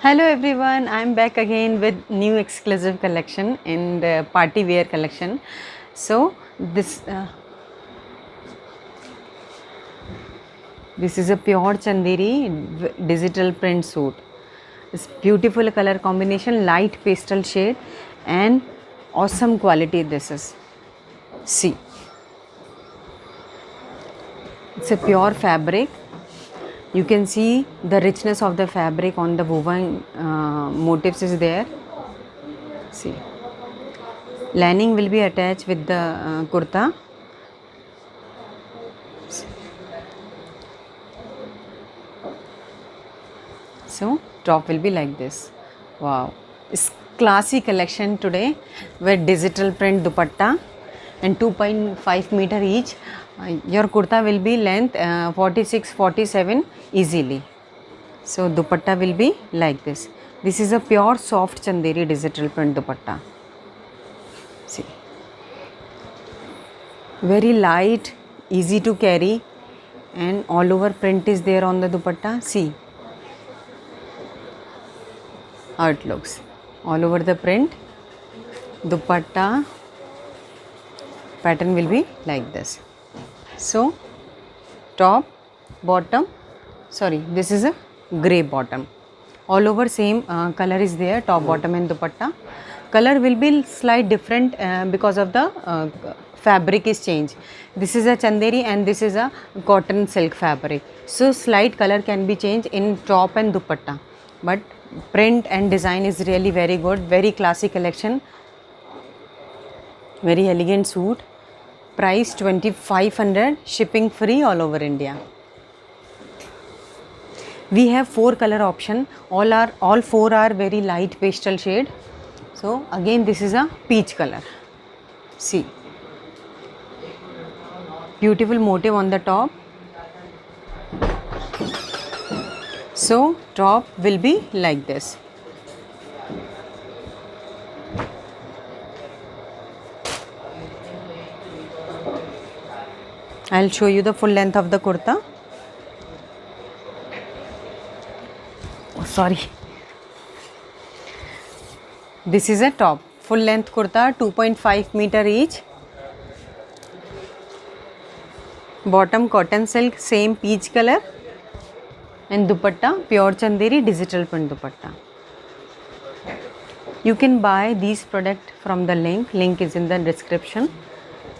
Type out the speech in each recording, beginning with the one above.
Hello everyone, I am back again with new exclusive collection in the party wear collection. So this is a pure Chanderi digital print suit. It's beautiful color combination, light pastel shade and awesome quality this is. See, it's a pure fabric. You can see the richness of the fabric on the woven motifs is there. See, lining will be attached with the kurta. So top will be like this. Wow, it's classy collection today with digital print dupatta and 2.5 meter each. Your kurta will be length 46-47 easily. So dupatta will be like this. This is a pure soft Chanderi digital print dupatta. See, very light, easy to carry, and all over print is there on the dupatta. See how it looks. All over the print, dupatta pattern will be like this. So top, bottom, sorry, this is a grey bottom. All over same color is there, top, bottom and dupatta. Color will be slight different because of the fabric is changed. This is a Chanderi and this is a cotton silk fabric. So slight color can be changed in top and dupatta. But print and design is really very good, very classy collection, very elegant suit. Price 2500, shipping free all over India. We have 4 color option, all 4 are very light pastel shade. So again this is a peach color. See, beautiful motif on the top. So top will be like this. I'll show you the full length of the kurta. Oh, sorry. This is a top, full length kurta, 2.5 meter each. Bottom cotton silk, same peach color. And dupatta, pure Chanderi digital print dupatta. You can buy these products from the link is in the description.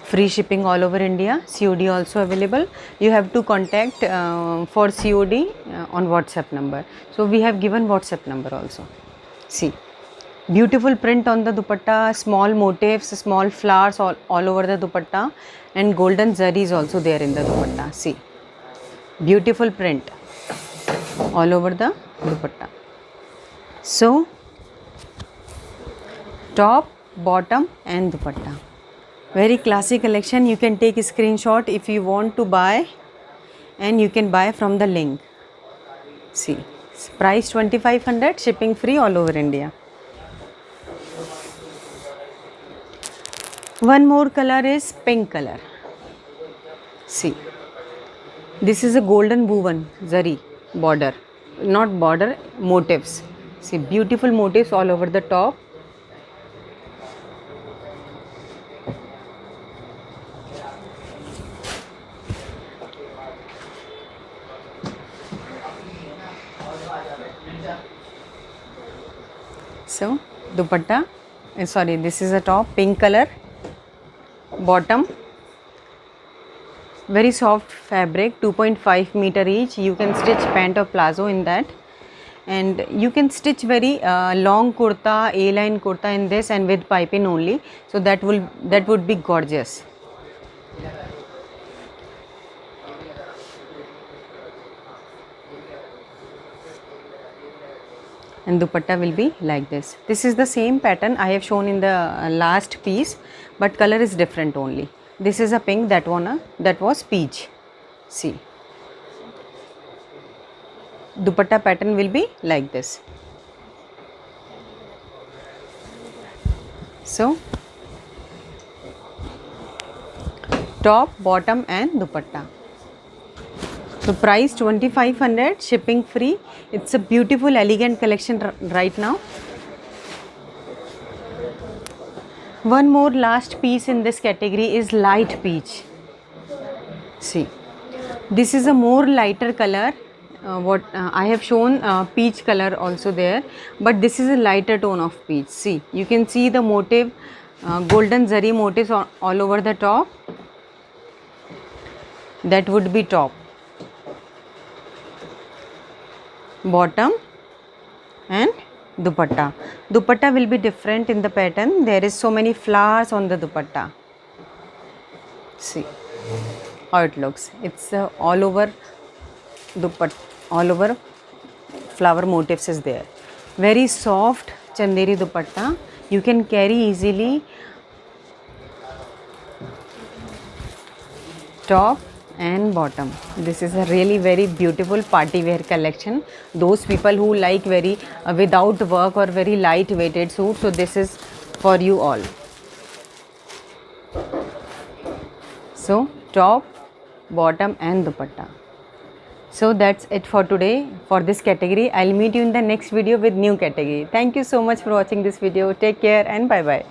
Free shipping all over India, COD also available. You have to contact for COD on WhatsApp number. So we have given WhatsApp number also. See, beautiful print on the dupatta, small motifs, small flowers all over the dupatta, and golden zari is also there in the dupatta. See, beautiful print all over the dupatta. So top, bottom and dupatta. Very classy collection. You can take a screenshot if you want to buy, and you can buy from the link. See, price 2500, shipping free all over India. One more color is pink color. See, this is a golden woven zari border, not border, motifs. See, beautiful motifs all over the top. So dupatta, sorry, this is a top, pink color, bottom, very soft fabric, 2.5 meter each. You can stitch pant or palazzo in that, and you can stitch very long kurta, A-line kurta in this and with piping only. So that would be gorgeous. And dupatta will be like this. This is the same pattern I have shown in the last piece, but color is different only. This is a pink, that was peach. See, dupatta pattern will be like this. So top, bottom and dupatta. So price 2500, shipping free. It's a beautiful elegant collection right now. One more last piece in this category is light peach. See, this is a more lighter color. I have shown peach color also there, but this is a lighter tone of peach. See, you can see the motif, golden zari motifs all over the top. That would be top, bottom and dupatta. Dupatta will be different in the pattern. There is so many flowers on the dupatta. See how it looks. It's all over dupatta, all over flower motifs is there. Very soft chanderi dupatta. You can carry easily. Top and bottom. This is a really very beautiful party wear collection. Those people who like very without work or very light weighted suit, so this is for you all. So top, bottom and dupatta. So that's it for today for this category. I'll meet you in the next video with new category. Thank you so much for watching this video. Take care and bye bye.